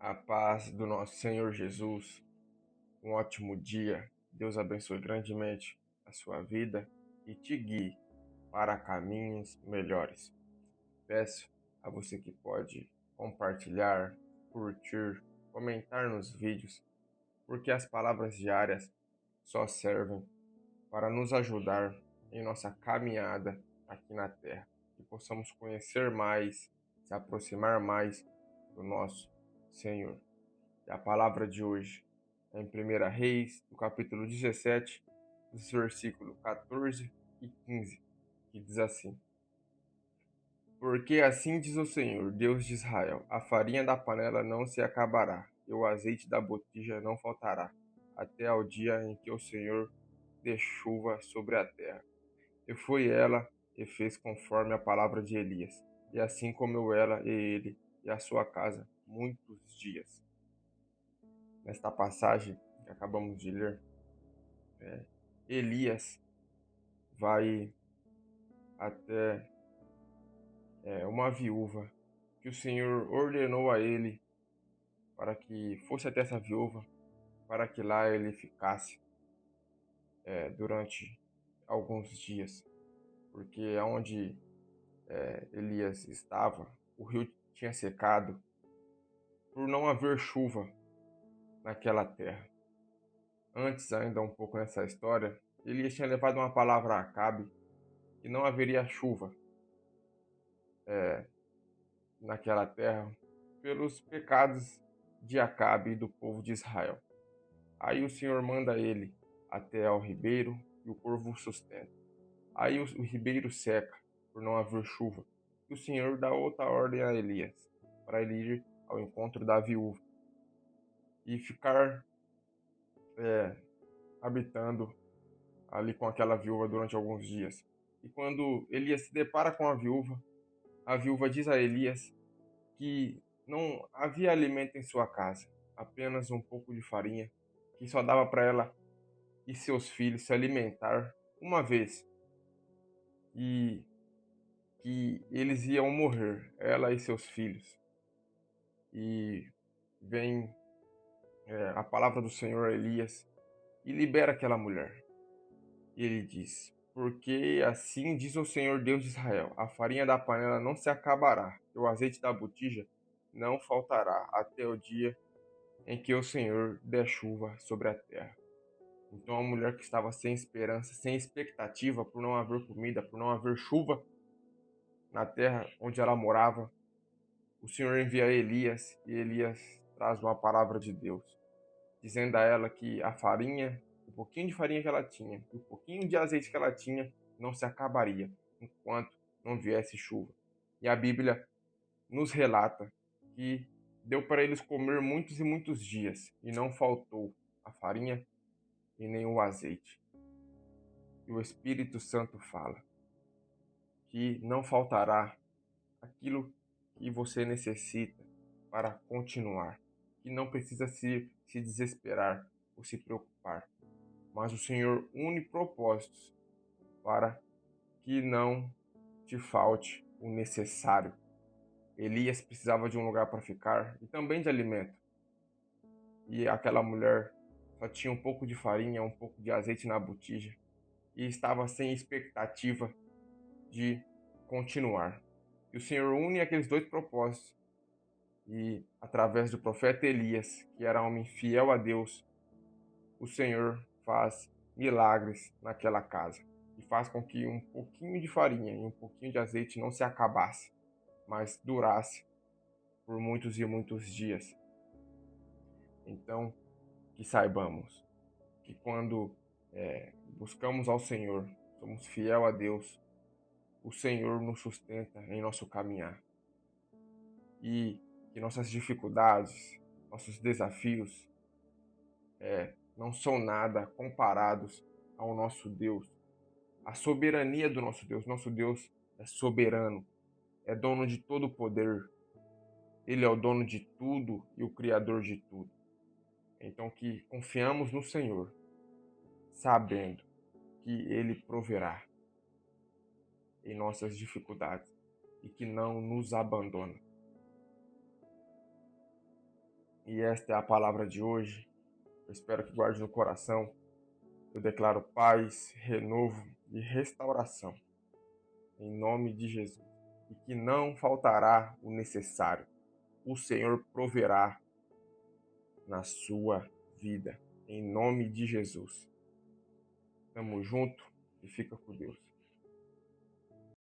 A paz do nosso Senhor Jesus, um ótimo dia. Deus abençoe grandemente a sua vida e te guie para caminhos melhores. Peço a você que pode compartilhar, curtir, comentar nos vídeos, porque as palavras diárias só servem para nos ajudar em nossa caminhada aqui na Terra. Que possamos conhecer mais, se aproximar mais do nosso Senhor. E a palavra de hoje é em 1 Reis, do capítulo 17, dos versículos 14 e 15, que diz assim: Porque assim diz o Senhor, Deus de Israel: a farinha da panela não se acabará, e o azeite da botija não faltará, até ao dia em que o Senhor dê chuva sobre a terra. E foi ela e fez conforme a palavra de Elias, e assim comeu ela e ele e a sua casa muitos dias. Nesta passagem que acabamos de ler, Elias vai até uma viúva que o Senhor ordenou a ele para que fosse até essa viúva, para que lá ele ficasse durante alguns dias, porque onde Elias estava, o rio tinha secado por não haver chuva naquela terra. Antes, ainda um pouco nessa história, Elias tinha levado uma palavra a Acabe que não haveria chuva naquela terra pelos pecados de Acabe e do povo de Israel. Aí o Senhor manda ele até ao ribeiro e o corvo o sustenta. Aí o ribeiro seca por não haver chuva. E o Senhor dá outra ordem a Elias para ele ir ao encontro da viúva e ficar habitando ali com aquela viúva durante alguns dias. E quando Elias se depara com a viúva diz a Elias que não havia alimento em sua casa, apenas um pouco de farinha, que só dava para ela e seus filhos se alimentar uma vez, e que eles iam morrer, ela e seus filhos. E vem a palavra do Senhor a Elias e libera aquela mulher. E ele diz: Porque assim diz o Senhor Deus de Israel: a farinha da panela não se acabará, e o azeite da botija não faltará, até o dia em que o Senhor der chuva sobre a terra. Então a mulher que estava sem esperança, sem expectativa, por não haver comida, por não haver chuva na terra onde ela morava, o Senhor envia Elias e Elias traz uma palavra de Deus, dizendo a ela que a farinha, o pouquinho de farinha que ela tinha, e o pouquinho de azeite que ela tinha, não se acabaria enquanto não viesse chuva. E a Bíblia nos relata que deu para eles comer muitos e muitos dias, e não faltou a farinha e nem o azeite. E o Espírito Santo fala que não faltará aquilo que você necessita para continuar, que não precisa se desesperar ou se preocupar, mas o Senhor une propósitos para que não te falte o necessário. Elias precisava de um lugar para ficar e também de alimento, e aquela mulher só tinha um pouco de farinha, um pouco de azeite na botija e estava sem expectativa de continuar. E o Senhor une aqueles dois propósitos e, através do profeta Elias, que era homem fiel a Deus, o Senhor faz milagres naquela casa e faz com que um pouquinho de farinha e um pouquinho de azeite não se acabasse, mas durasse por muitos e muitos dias. Então, que saibamos que quando buscamos ao Senhor, somos fiel a Deus, o Senhor nos sustenta em nosso caminhar e que nossas dificuldades, nossos desafios não são nada comparados ao nosso Deus. A soberania do nosso Deus é soberano, é dono de todo o poder, ele é o dono de tudo e o criador de tudo. Então que confiamos no Senhor, sabendo que ele proverá em nossas dificuldades e que não nos abandona. E esta é a palavra de hoje. Eu espero que guarde no coração. Eu declaro paz, renovo e restauração, em nome de Jesus. E que não faltará o necessário. O Senhor proverá na sua vida, em nome de Jesus. Tamo junto e fica com Deus.